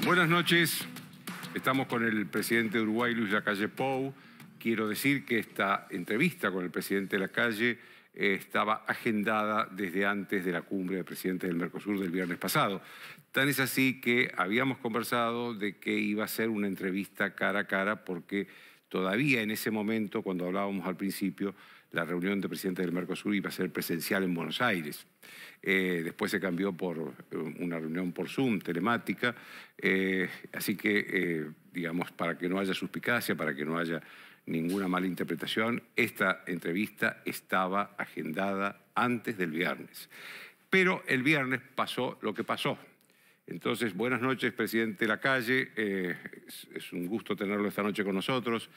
Buenas noches. Estamos con el presidente de Uruguay, Luis Lacalle Pou. Quiero decir que esta entrevista con el presidente Lacalle estaba agendada desde antes de la cumbre de presidentes del Mercosur del viernes pasado. Tan es así que habíamos conversado de que iba a ser una entrevista cara a cara porque todavía en ese momento, cuando hablábamos al principio, la reunión de presidentes del Mercosur iba a ser presencial en Buenos Aires. Después se cambió por una reunión por Zoom, telemática. Así que, digamos, para que no haya suspicacia, para que no haya ninguna mala interpretación, esta entrevista estaba agendada antes del viernes. Pero el viernes pasó lo que pasó. Entonces, buenas noches, presidente Lacalle. Es un gusto tenerlo esta noche con nosotros.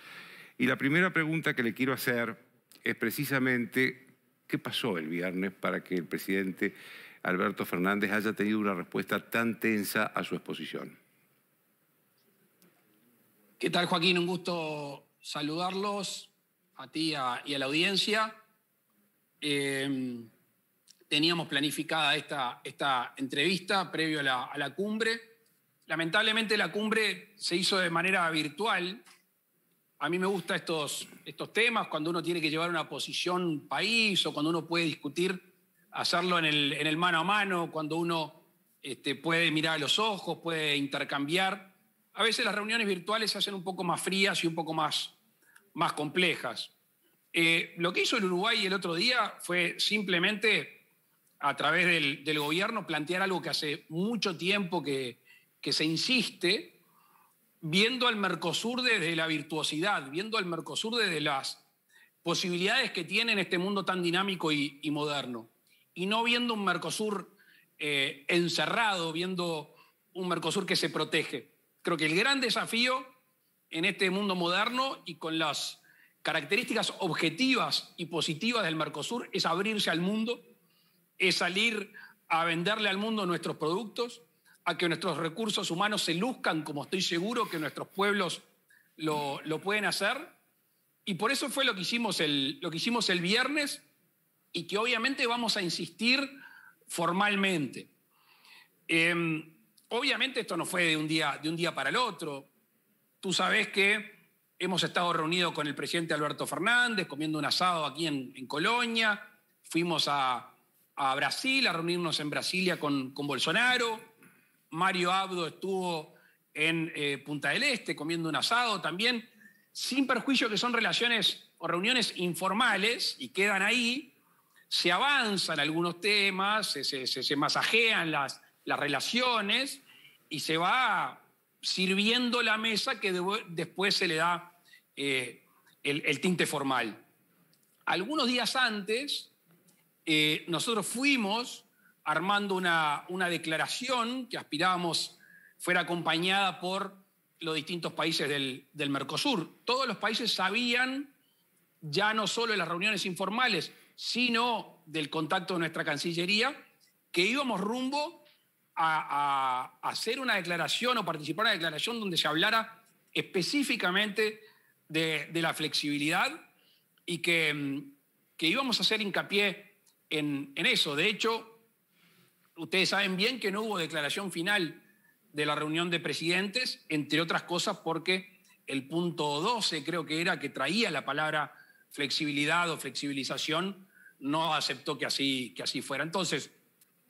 Y la primera pregunta que le quiero hacer es precisamente qué pasó el viernes para que el presidente Alberto Fernández haya tenido una respuesta tan tensa a su exposición. ¿Qué tal, Joaquín? Un gusto saludarlos a ti y a la audiencia. Teníamos planificada esta entrevista previo a la cumbre. Lamentablemente la cumbre se hizo de manera virtual. A mí me gustan estos temas, cuando uno tiene que llevar una posición país o cuando uno puede discutir, hacerlo en el mano a mano, cuando uno puede mirar a los ojos, puede intercambiar. A veces las reuniones virtuales se hacen un poco más frías y un poco más complejas. Lo que hizo el Uruguay el otro día fue simplemente, a través del gobierno, plantear algo que hace mucho tiempo que se insiste, viendo al Mercosur desde la virtuosidad, viendo al Mercosur desde las posibilidades que tiene en este mundo tan dinámico y moderno. Y no viendo un Mercosur encerrado, viendo un Mercosur que se protege. Creo que el gran desafío en este mundo moderno y con las características objetivas y positivas del Mercosur es abrirse al mundo, es salir a venderle al mundo nuestros productos, a que nuestros recursos humanos se luzcan, como estoy seguro que nuestros pueblos lo pueden hacer. Y por eso fue lo que hicimos el viernes y que obviamente vamos a insistir formalmente. Obviamente esto no fue de un día para el otro. Tú sabés que hemos estado reunidos con el presidente Alberto Fernández, comiendo un asado aquí en Colonia. Fuimos a Brasil, a reunirnos en Brasilia con Bolsonaro. Mario Abdo estuvo en Punta del Este comiendo un asado también, sin perjuicio que son relaciones o reuniones informales y quedan ahí. Se avanzan algunos temas, se masajean las relaciones y se va sirviendo la mesa que después se le da el tinte formal. Algunos días antes, nosotros fuimos armando una declaración que aspirábamos fuera acompañada por los distintos países del Mercosur. Todos los países sabían, ya no solo de las reuniones informales, sino del contacto de nuestra Cancillería, que íbamos rumbo a hacer una declaración o participar en una declaración donde se hablara específicamente de la flexibilidad y que íbamos a hacer hincapié en eso. De hecho, ustedes saben bien que no hubo declaración final de la reunión de presidentes, entre otras cosas porque el punto 12, creo que era, que traía la palabra flexibilidad o flexibilización, no aceptó que así fuera. Entonces,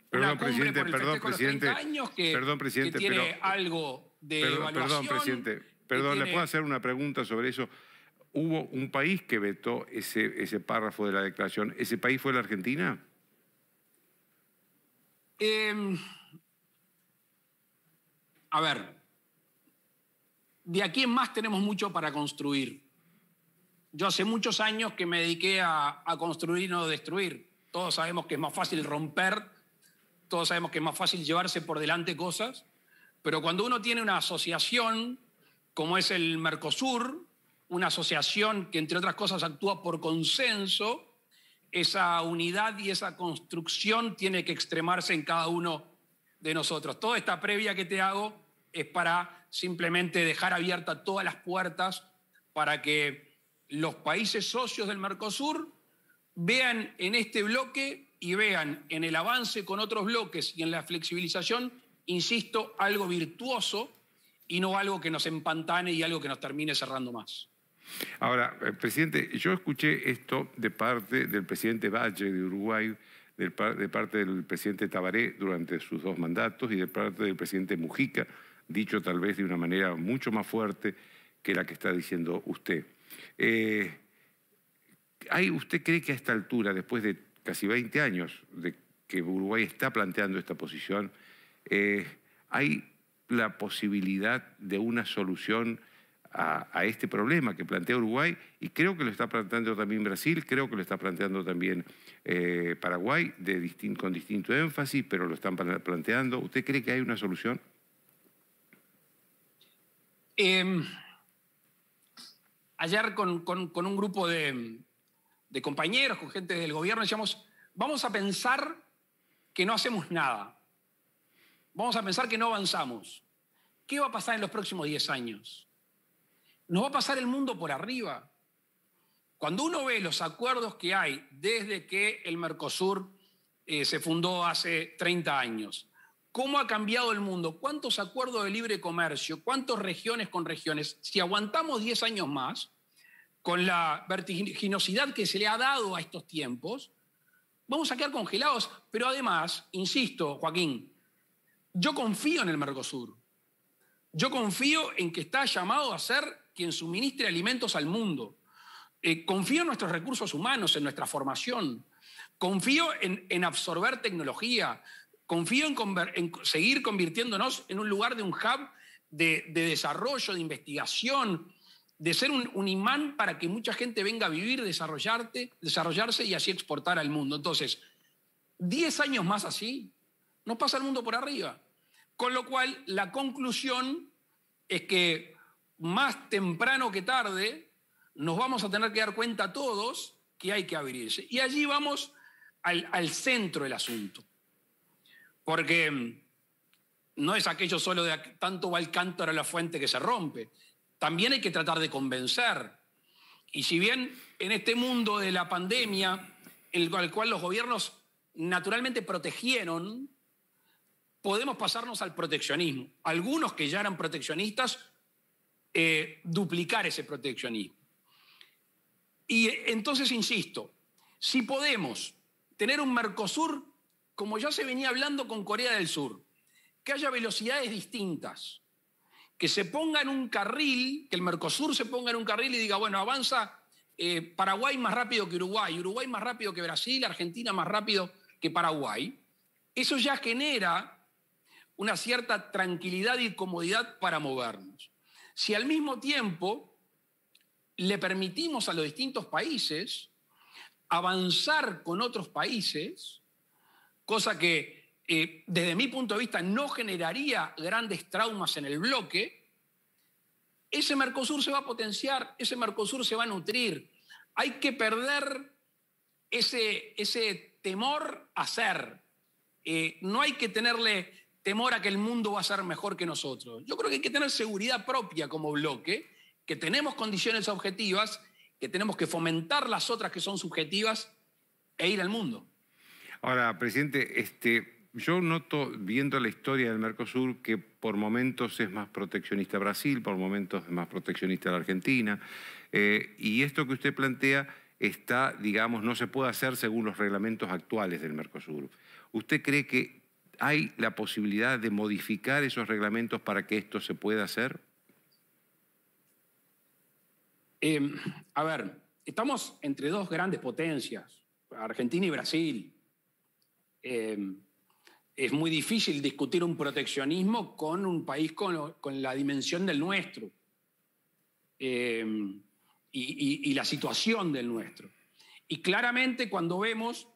perdón, presidente, presidente, tiene pero, algo de evaluación. Perdón, presidente, ¿le puedo hacer una pregunta sobre eso? Hubo un país que vetó ese párrafo de la declaración. ¿Ese país fue la Argentina? A ver, de aquí en más tenemos mucho para construir. Yo hace muchos años que me dediqué a construir y no destruir. Todos sabemos que es más fácil romper, todos sabemos que es más fácil llevarse por delante cosas, pero cuando uno tiene una asociación como es el Mercosur, una asociación que entre otras cosas actúa por consenso, esa unidad y esa construcción tiene que extremarse en cada uno de nosotros. Toda esta previa que te hago es para simplemente dejar abiertas todas las puertas para que los países socios del Mercosur vean en este bloque y vean en el avance con otros bloques y en la flexibilización, insisto, algo virtuoso y no algo que nos empantane y algo que nos termine cerrando más. Ahora, presidente, yo escuché esto de parte del presidente Valle de Uruguay, de parte del presidente Tabaré durante sus 2 mandatos y de parte del presidente Mujica, dicho tal vez de una manera mucho más fuerte que la que está diciendo usted. ¿Usted cree que a esta altura, después de casi 20 años de que Uruguay está planteando esta posición, hay la posibilidad de una solución a este problema que plantea Uruguay? Y creo que lo está planteando también Brasil, creo que lo está planteando también Paraguay, con distinto énfasis, pero lo están planteando. ¿Usted cree que hay una solución? Ayer con un grupo de compañeros, con gente del gobierno, decíamos, vamos a pensar que no hacemos nada. Vamos a pensar que no avanzamos. ¿Qué va a pasar en los próximos 10 años? Nos va a pasar el mundo por arriba. Cuando uno ve los acuerdos que hay desde que el Mercosur se fundó hace 30 años, cómo ha cambiado el mundo, cuántos acuerdos de libre comercio, cuántas regiones con regiones, si aguantamos 10 años más, con la vertiginosidad que se le ha dado a estos tiempos, vamos a quedar congelados. Pero además, insisto, Joaquín, yo confío en el Mercosur. Yo confío en que está llamado a ser quien suministre alimentos al mundo. Confío en nuestros recursos humanos, en nuestra formación. Confío en absorber tecnología. Confío en seguir convirtiéndonos en un lugar de un hub de desarrollo, de investigación, de ser un imán para que mucha gente venga a vivir, desarrollarse y así exportar al mundo. Entonces, 10 años más así, nos pasa el mundo por arriba. Con lo cual, la conclusión es que más temprano que tarde nos vamos a tener que dar cuenta todos que hay que abrirse. Y allí vamos al centro del asunto. Porque no es aquello solo de tanto va el cántaro a la fuente que se rompe. También hay que tratar de convencer. Y si bien en este mundo de la pandemia, en el cual los gobiernos naturalmente protegieron, podemos pasarnos al proteccionismo. Algunos que ya eran proteccionistas, duplicar ese proteccionismo. Y entonces, insisto, si podemos tener un Mercosur, como ya se venía hablando con Corea del Sur, que haya velocidades distintas, que se ponga en un carril, que el Mercosur se ponga en un carril y diga, bueno, avanza Paraguay más rápido que Uruguay, Uruguay más rápido que Brasil, Argentina más rápido que Paraguay, eso ya genera una cierta tranquilidad y comodidad para movernos. Si al mismo tiempo le permitimos a los distintos países avanzar con otros países, cosa que desde mi punto de vista no generaría grandes traumas en el bloque, ese Mercosur se va a potenciar, ese Mercosur se va a nutrir. Hay que perder ese temor a ser. No hay que tenerle temor a que el mundo va a ser mejor que nosotros. Yo creo que hay que tener seguridad propia como bloque, que tenemos condiciones objetivas, que tenemos que fomentar las otras que son subjetivas e ir al mundo. Ahora, presidente, yo noto, viendo la historia del Mercosur, que por momentos es más proteccionista Brasil, por momentos es más proteccionista la Argentina, y esto que usted plantea está, digamos, no se puede hacer según los reglamentos actuales del Mercosur. ¿Usted cree que hay la posibilidad de modificar esos reglamentos para que esto se pueda hacer? A ver, estamos entre dos grandes potencias, Argentina y Brasil. Es muy difícil discutir un proteccionismo con un país con la dimensión del nuestro y la situación del nuestro. Y claramente cuando vemos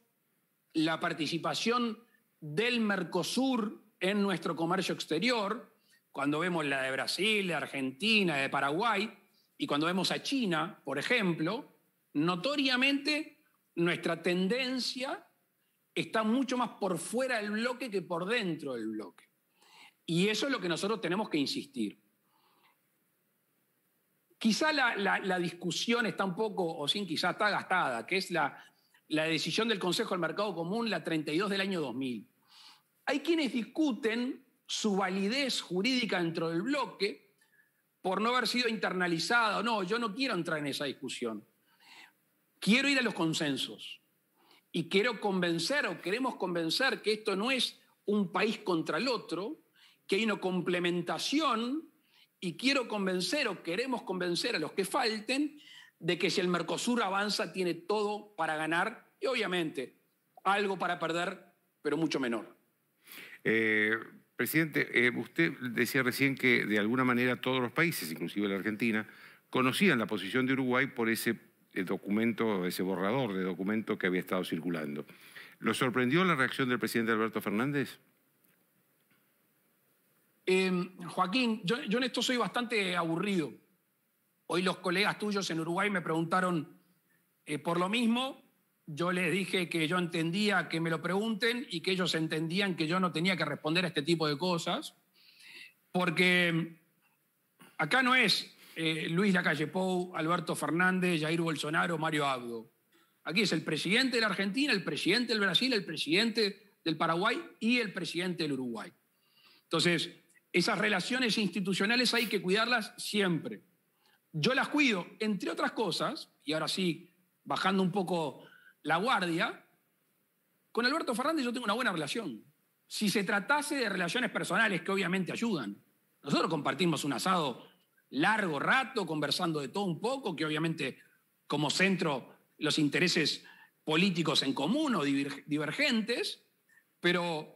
la participación del Mercosur en nuestro comercio exterior, cuando vemos la de Brasil, de Argentina, de Paraguay, y cuando vemos a China, por ejemplo, notoriamente nuestra tendencia está mucho más por fuera del bloque que por dentro del bloque. Y eso es lo que nosotros tenemos que insistir. Quizá la discusión está un poco, o sin quizá está gastada, que es la decisión del Consejo del Mercado Común, la 32 del año 2000. Hay quienes discuten su validez jurídica dentro del bloque por no haber sido internalizada. No, yo no quiero entrar en esa discusión. Quiero ir a los consensos y quiero convencer o queremos convencer que esto no es un país contra el otro, que hay una complementación y quiero convencer o queremos convencer a los que falten de que si el Mercosur avanza tiene todo para ganar y obviamente algo para perder, pero mucho menor. Presidente, usted decía recién que de alguna manera todos los países, inclusive la Argentina, conocían la posición de Uruguay por ese documento, ese borrador de documento que había estado circulando. ¿Lo sorprendió la reacción del presidente Alberto Fernández? Joaquín, yo en esto soy bastante aburrido. Hoy los colegas tuyos en Uruguay me preguntaron por lo mismo. Yo les dije que yo entendía que me lo pregunten y que ellos entendían que yo no tenía que responder a este tipo de cosas, porque acá no es Luis Lacalle Pou, Alberto Fernández, Jair Bolsonaro, Mario Abdo. Aquí es el presidente de la Argentina, el presidente del Brasil, el presidente del Paraguay y el presidente del Uruguay. Entonces, esas relaciones institucionales hay que cuidarlas siempre. Yo las cuido, entre otras cosas, y ahora sí, bajando un poco la guardia, con Alberto Fernández yo tengo una buena relación. Si se tratase de relaciones personales que obviamente ayudan, nosotros compartimos un asado largo rato, conversando de todo un poco, que obviamente como centro los intereses políticos en común o divergentes, pero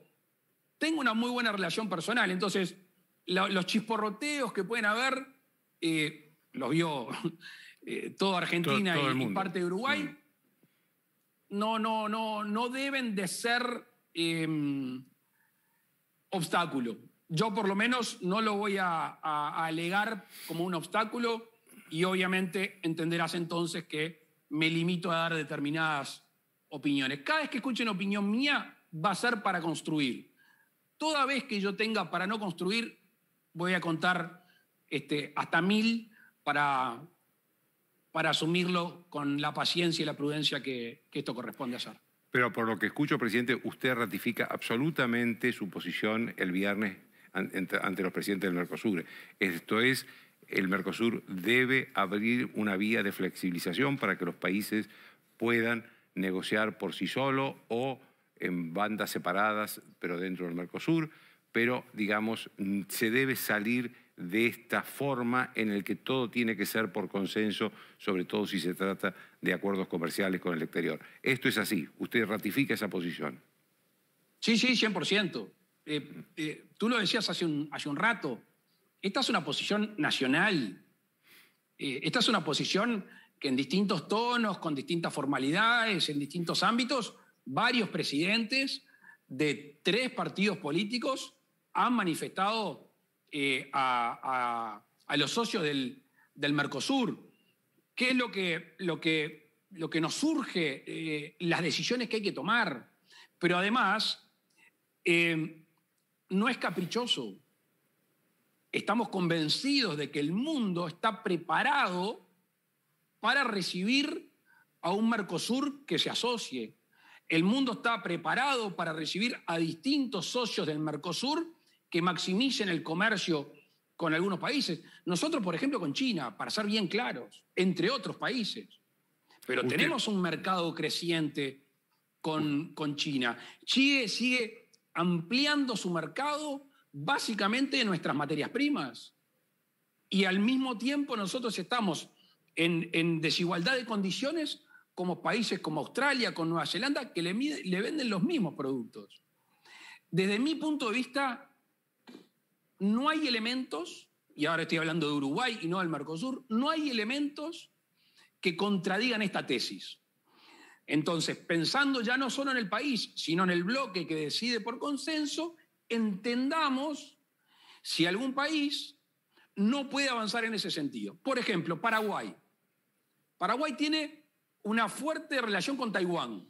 tengo una muy buena relación personal. Entonces, los chisporroteos que pueden haber, los vio toda Argentina todo y parte de Uruguay, sí. No deben de ser obstáculo. Yo por lo menos no lo voy a alegar como un obstáculo y obviamente entenderás entonces que me limito a dar determinadas opiniones. Cada vez que escuchen opinión mía va a ser para construir. Toda vez que yo tenga para no construir, voy a contar hasta 1000 para asumirlo con la paciencia y la prudencia que esto corresponde hacer. Pero por lo que escucho, presidente, usted ratifica absolutamente su posición el viernes ante los presidentes del Mercosur. Esto es, el Mercosur debe abrir una vía de flexibilización para que los países puedan negociar por sí solos o en bandas separadas, pero dentro del Mercosur, pero, digamos, se debe salir de esta forma en el que todo tiene que ser por consenso, sobre todo si se trata de acuerdos comerciales con el exterior. Esto es así. ¿Usted ratifica esa posición? Sí, 100%. Tú lo decías hace un rato. Esta es una posición nacional. Esta es una posición que en distintos tonos, con distintas formalidades, en distintos ámbitos, varios presidentes de 3 partidos políticos han manifestado a los socios del Mercosur. ¿Qué es lo que nos surge? Las decisiones que hay que tomar. Pero además, no es caprichoso. Estamos convencidos de que el mundo está preparado para recibir a un Mercosur que se asocie. El mundo está preparado para recibir a distintos socios del Mercosur que maximicen el comercio con algunos países. Nosotros, por ejemplo, con China, para ser bien claros, entre otros países. Pero tenemos un mercado creciente con China. Chile sigue ampliando su mercado básicamente en nuestras materias primas. Y al mismo tiempo nosotros estamos en desigualdad de condiciones como países como Australia, con Nueva Zelanda, que le venden los mismos productos. Desde mi punto de vista, no hay elementos, y ahora estoy hablando de Uruguay y no del Mercosur, no hay elementos que contradigan esta tesis. Entonces, pensando ya no solo en el país, sino en el bloque que decide por consenso, entendamos si algún país no puede avanzar en ese sentido. Por ejemplo, Paraguay. Paraguay tiene una fuerte relación con Taiwán.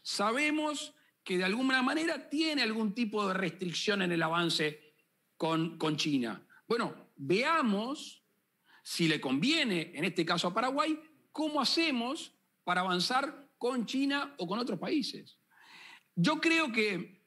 Sabemos que de alguna manera tiene algún tipo de restricción en el avance con China. Bueno, veamos si le conviene, en este caso a Paraguay, cómo hacemos para avanzar con China o con otros países. Yo creo que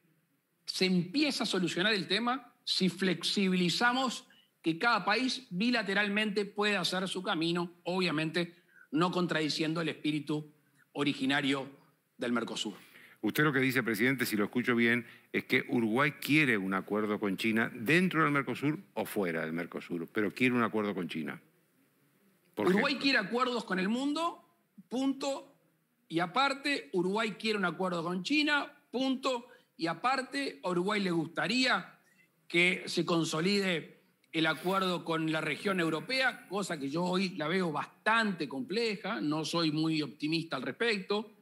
se empieza a solucionar el tema si flexibilizamos que cada país bilateralmente puede hacer su camino, obviamente no contradiciendo el espíritu originario del Mercosur. Usted lo que dice, presidente, si lo escucho bien, es que Uruguay quiere un acuerdo con China dentro del Mercosur o fuera del Mercosur, pero quiere un acuerdo con China. Uruguay quiere acuerdos con el mundo, punto, y aparte, Uruguay quiere un acuerdo con China, punto, y aparte, a Uruguay le gustaría que se consolide el acuerdo con la región europea, cosa que yo hoy la veo bastante compleja, no soy muy optimista al respecto.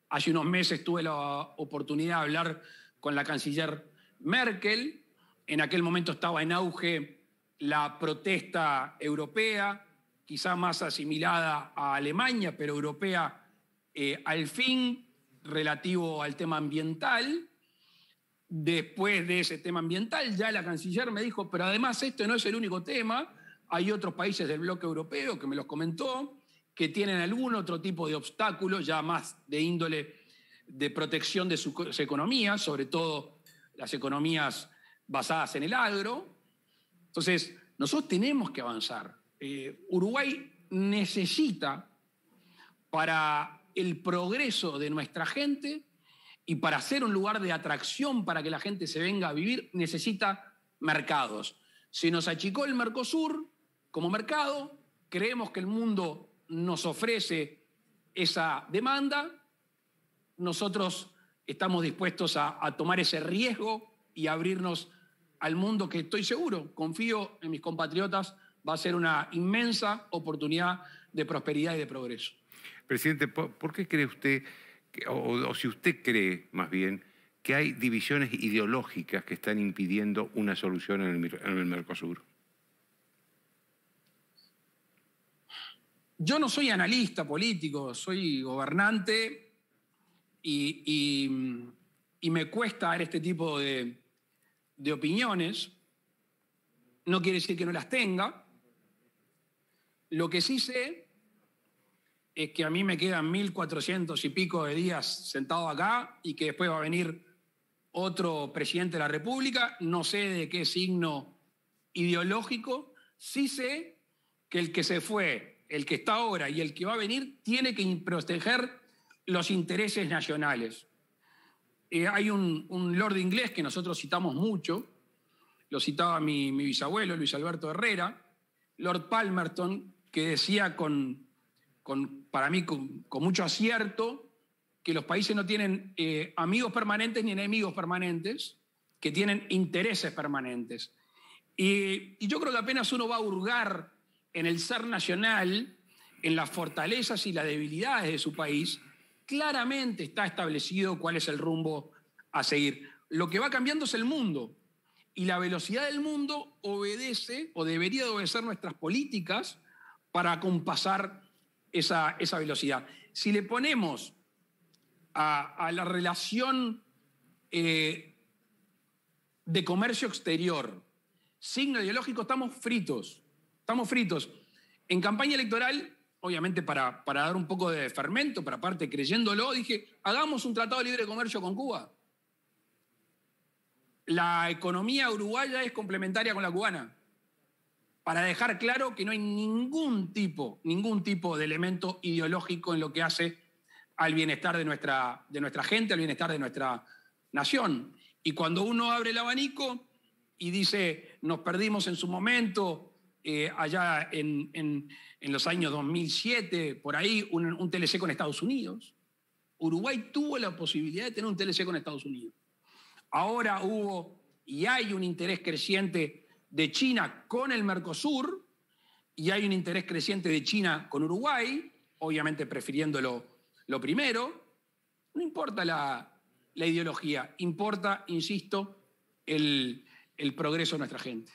Hace unos meses tuve la oportunidad de hablar con la canciller Merkel. En aquel momento estaba en auge la protesta europea, quizá más asimilada a Alemania, pero europea al fin, relativo al tema ambiental. Después de ese tema ambiental, ya la canciller me dijo, pero además este no es el único tema, hay otros países del bloque europeo, que me los comentó, que tienen algún otro tipo de obstáculos, ya más de índole de protección de sus economías, sobre todo las economías basadas en el agro. Entonces, nosotros tenemos que avanzar. Uruguay necesita, para el progreso de nuestra gente y para ser un lugar de atracción para que la gente se venga a vivir, necesita mercados. Se nos achicó el Mercosur como mercado, creemos que el mundo nos ofrece esa demanda, nosotros estamos dispuestos a tomar ese riesgo y abrirnos al mundo que estoy seguro, confío en mis compatriotas, va a ser una inmensa oportunidad de prosperidad y de progreso. Presidente, ¿por qué cree usted, o si usted cree más bien, que hay divisiones ideológicas que están impidiendo una solución en el Mercosur? Yo no soy analista político, soy gobernante y me cuesta dar este tipo de opiniones. No quiere decir que no las tenga. Lo que sí sé es que a mí me quedan 1.400 y pico de días sentado acá y que después va a venir otro presidente de la República. No sé de qué signo ideológico. Sí sé que el que se fue, el que está ahora y el que va a venir tiene que proteger los intereses nacionales. Hay un lord inglés que nosotros citamos mucho, lo citaba mi bisabuelo, Luis Alberto Herrera, Lord Palmerston, que decía para mí con mucho acierto que los países no tienen amigos permanentes ni enemigos permanentes, que tienen intereses permanentes. Y yo creo que apenas uno va a hurgar en el ser nacional, en las fortalezas y las debilidades de su país, claramente está establecido cuál es el rumbo a seguir. Lo que va cambiando es el mundo. Y la velocidad del mundo obedece o debería de obedecer nuestras políticas para acompasar esa velocidad. Si le ponemos a la relación de comercio exterior signo ideológico, estamos fritos. Estamos fritos. En campaña electoral, obviamente para dar un poco de fermento, pero aparte creyéndolo, dije, hagamos un tratado de libre comercio con Cuba. La economía uruguaya es complementaria con la cubana, para dejar claro que no hay ningún tipo de elemento ideológico en lo que hace al bienestar de nuestra gente, al bienestar de nuestra nación. Y cuando uno abre el abanico y dice, nos perdimos en su momento, allá en los años 2007, por ahí, un TLC con Estados Unidos. Uruguay tuvo la posibilidad de tener un TLC con Estados Unidos. Ahora hubo y hay un interés creciente de China con el Mercosur y hay un interés creciente de China con Uruguay, obviamente prefiriendo lo primero. No importa la ideología, importa, insisto, el progreso de nuestra gente.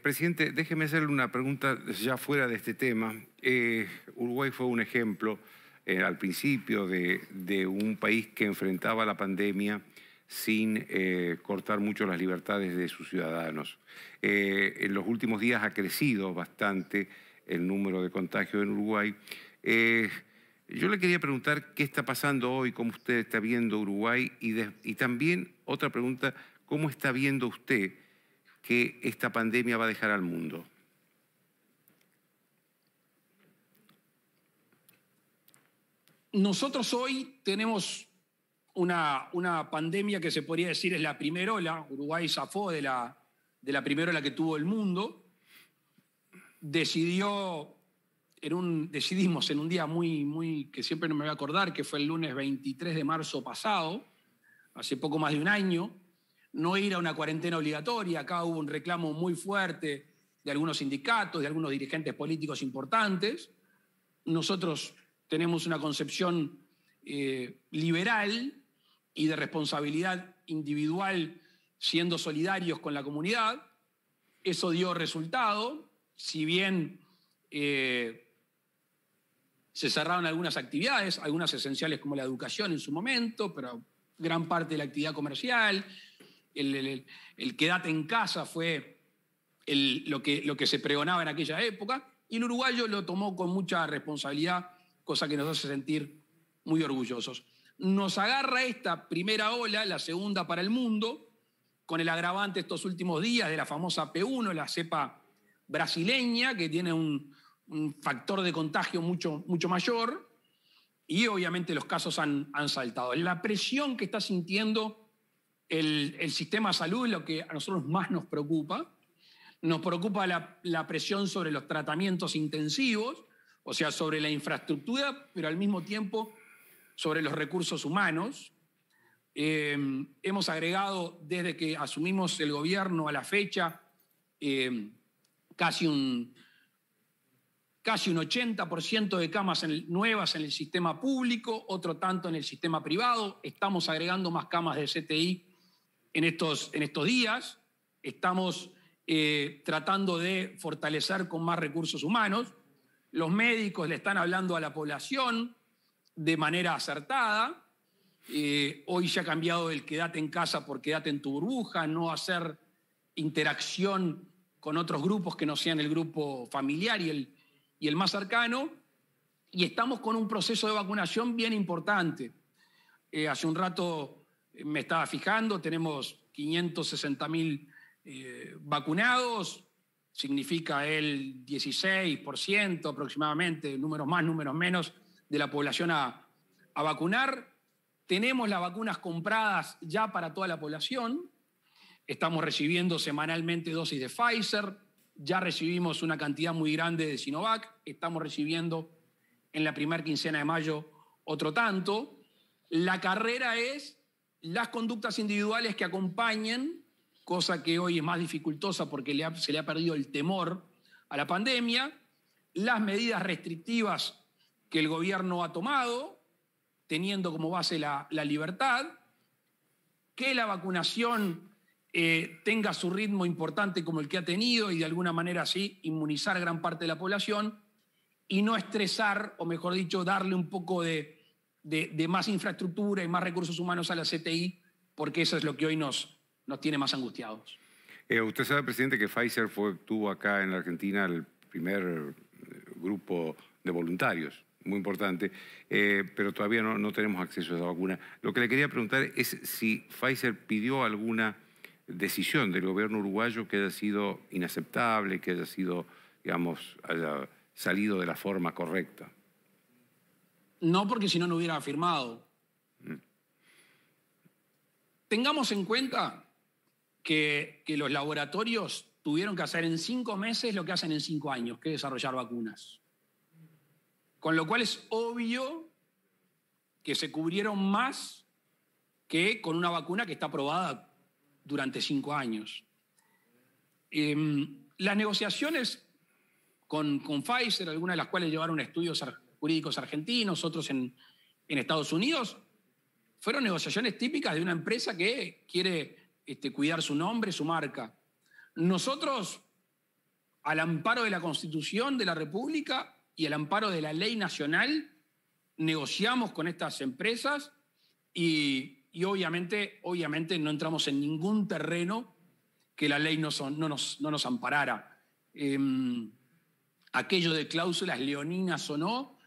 Presidente, déjeme hacerle una pregunta ya fuera de este tema. Uruguay fue un ejemplo al principio de un país que enfrentaba la pandemia sin cortar mucho las libertades de sus ciudadanos. En los últimos días ha crecido bastante el número de contagios en Uruguay. Yo le quería preguntar qué está pasando hoy, cómo usted está viendo Uruguay y también otra pregunta, ¿cómo está viendo usted que esta pandemia va a dejar al mundo? Nosotros hoy tenemos una pandemia que se podría decir es la primera ola. Uruguay zafó de la primera ola que tuvo el mundo. Decidimos en un día muy que siempre no me voy a acordar, que fue el lunes 23 de marzo pasado, hace poco más de un año, no ir a una cuarentena obligatoria. Acá hubo un reclamo muy fuerte de algunos sindicatos, de algunos dirigentes políticos importantes. Nosotros tenemos una concepción liberal y de responsabilidad individual, siendo solidarios con la comunidad. Eso dio resultado, si bien se cerraron algunas actividades, algunas esenciales como la educación en su momento, pero gran parte de la actividad comercial, el quédate en casa fue lo que se pregonaba en aquella época, y el uruguayo lo tomó con mucha responsabilidad, cosa que nos hace sentir muy orgullosos. Nos agarra esta primera ola, la segunda para el mundo, con el agravante estos últimos días de la famosa P1, la cepa brasileña, que tiene un factor de contagio mucho mayor, y obviamente los casos han saltado. La presión que está sintiendo el sistema de salud es lo que a nosotros más nos preocupa. Nos preocupa la presión sobre los tratamientos intensivos, o sea, sobre la infraestructura, pero al mismo tiempo sobre los recursos humanos. Hemos agregado, desde que asumimos el gobierno a la fecha, casi un 80% de camas nuevas en el sistema público, otro tanto en el sistema privado. Estamos agregando más camas de CTI en estos días. Estamos tratando de fortalecer con más recursos humanos. Los médicos le están hablando a la población de manera acertada. Hoy se ha cambiado el quédate en casa por quédate en tu burbuja, no hacer interacción con otros grupos que no sean el grupo familiar y el más cercano. Y estamos con un proceso de vacunación bien importante. Hace un rato me estaba fijando, tenemos 560.000 vacunados, significa el 16% aproximadamente, números más, números menos, de la población a vacunar. Tenemos las vacunas compradas ya para toda la población. Estamos recibiendo semanalmente dosis de Pfizer. Ya recibimos una cantidad muy grande de Sinovac. Estamos recibiendo en la primera quincena de mayo otro tanto. La carrera es las conductas individuales que acompañen, cosa que hoy es más dificultosa porque se le ha perdido el temor a la pandemia, las medidas restrictivas que el gobierno ha tomado, teniendo como base la libertad, que la vacunación tenga su ritmo importante como el que ha tenido y de alguna manera así inmunizar gran parte de la población y no estresar, o mejor dicho, darle un poco de más infraestructura y más recursos humanos a la CTI, porque eso es lo que hoy nos tiene más angustiados. Usted sabe, presidente, que Pfizer tuvo acá en la Argentina el primer grupo de voluntarios, muy importante, pero todavía no tenemos acceso a esa vacuna. Lo que le quería preguntar es si Pfizer pidió alguna decisión del gobierno uruguayo que haya sido inaceptable, que haya sido, digamos, haya salido de la forma correcta. No, porque si no, no hubiera firmado. Tengamos en cuenta que los laboratorios tuvieron que hacer en 5 meses lo que hacen en 5 años, que es desarrollar vacunas. Con lo cual es obvio que se cubrieron más que con una vacuna que está aprobada durante 5 años. Las negociaciones con Pfizer, algunas de las cuales llevaron estudios jurídicos argentinos, otros en Estados Unidos, fueron negociaciones típicas de una empresa que quiere cuidar su nombre, su marca. Nosotros, al amparo de la Constitución de la República y al amparo de la ley nacional, negociamos con estas empresas y obviamente no entramos en ningún terreno que la ley no nos amparara. Aquello de cláusulas leoninas o no,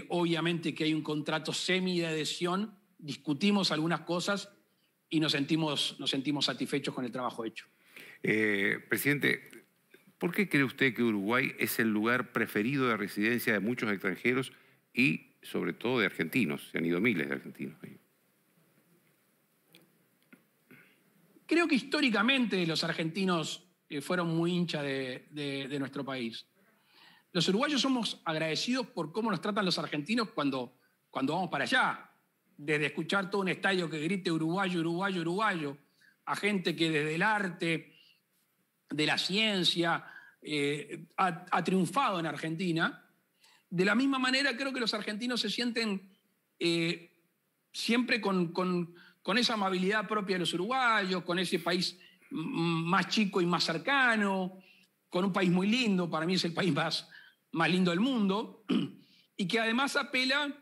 obviamente que hay un contrato semi de adhesión, discutimos algunas cosas y nos sentimos satisfechos con el trabajo hecho. Presidente, ¿por qué cree usted que Uruguay es el lugar preferido de residencia de muchos extranjeros y sobre todo de argentinos? Se han ido miles de argentinos. Creo que históricamente los argentinos fueron muy hinchas de nuestro país. Los uruguayos somos agradecidos por cómo nos tratan los argentinos cuando vamos para allá. Desde escuchar todo un estadio que grite uruguayo, uruguayo, uruguayo, a gente que desde el arte, de la ciencia, ha triunfado en Argentina. De la misma manera creo que los argentinos se sienten siempre con esa amabilidad propia de los uruguayos, con ese país más chico y más cercano, con un país muy lindo, para mí es el país más lindo del mundo, y que además apela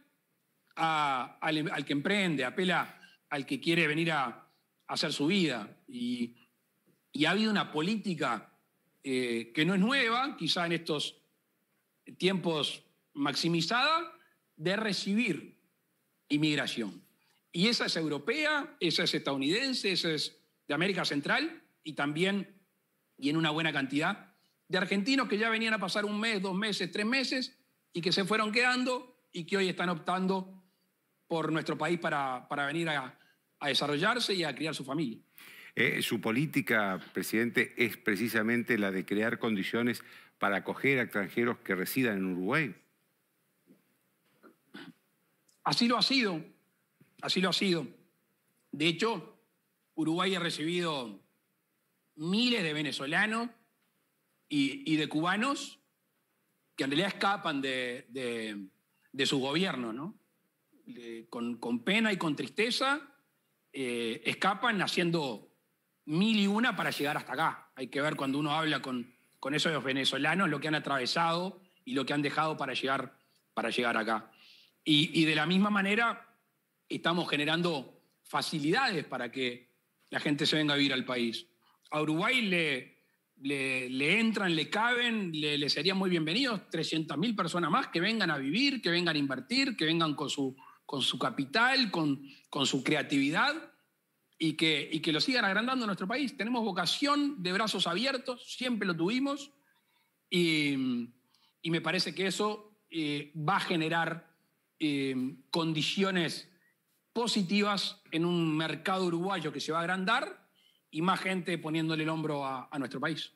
al que emprende, apela al que quiere venir a hacer su vida. Y ha habido una política que no es nueva, quizá en estos tiempos maximizada, de recibir inmigración. Y esa es europea, esa es estadounidense, esa es de América Central y también, y en una buena cantidad, de argentinos que ya venían a pasar 1 mes, 2 meses, 3 meses y que se fueron quedando y que hoy están optando por nuestro país para venir a desarrollarse y a criar su familia. Su política, presidente, es precisamente la de crear condiciones para acoger a extranjeros que residan en Uruguay. Así lo ha sido, así lo ha sido. De hecho, Uruguay ha recibido miles de venezolanos y de cubanos que en realidad escapan de su gobierno, ¿no? Con pena y con tristeza escapan haciendo 1001 para llegar hasta acá. Hay que ver cuando uno habla con esos venezolanos lo que han atravesado y lo que han dejado para llegar acá. Y de la misma manera estamos generando facilidades para que la gente se venga a vivir al país. A Uruguay le entran, le caben, le serían muy bienvenidos 300.000 personas más que vengan a vivir, que vengan a invertir, que vengan con su capital, con su creatividad y que lo sigan agrandando en nuestro país. Tenemos vocación de brazos abiertos, siempre lo tuvimos y me parece que eso va a generar condiciones positivas en un mercado uruguayo que se va a agrandar y más gente poniéndole el hombro a nuestro país.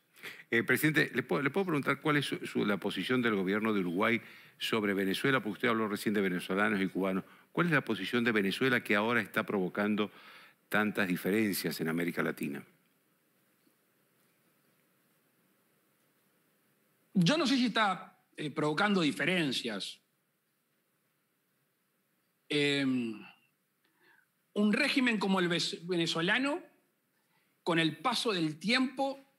Presidente, ¿le puedo preguntar cuál es la posición del gobierno de Uruguay sobre Venezuela? Porque usted habló recién de venezolanos y cubanos. ¿Cuál es la posición de Venezuela que ahora está provocando tantas diferencias en América Latina? Yo no sé si está provocando diferencias. Un régimen como el venezolano, con el paso del tiempo,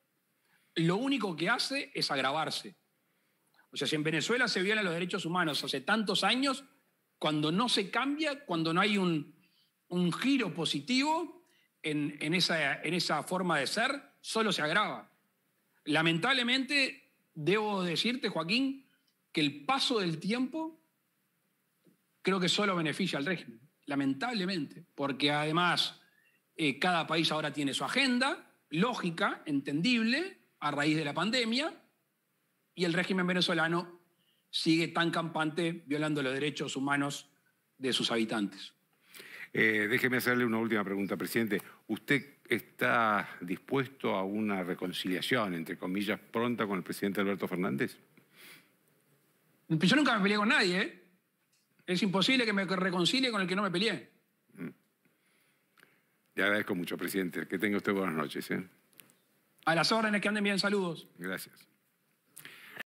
lo único que hace es agravarse. O sea, si en Venezuela se violan los derechos humanos hace tantos años, cuando no se cambia, cuando no hay un giro positivo en esa forma de ser, solo se agrava. Lamentablemente, debo decirte, Joaquín, que el paso del tiempo creo que solo beneficia al régimen, lamentablemente, porque además cada país ahora tiene su agenda, lógica, entendible, a raíz de la pandemia, y el régimen venezolano sigue tan campante violando los derechos humanos de sus habitantes. Déjeme hacerle una última pregunta, presidente. ¿Usted está dispuesto a una reconciliación, entre comillas, pronta con el presidente Alberto Fernández? Yo nunca me peleé con nadie, ¿eh? Es imposible que me reconcilie con el que no me peleé. Le agradezco mucho, presidente. Que tenga usted buenas noches. A las órdenes, que anden bien, saludos. Gracias.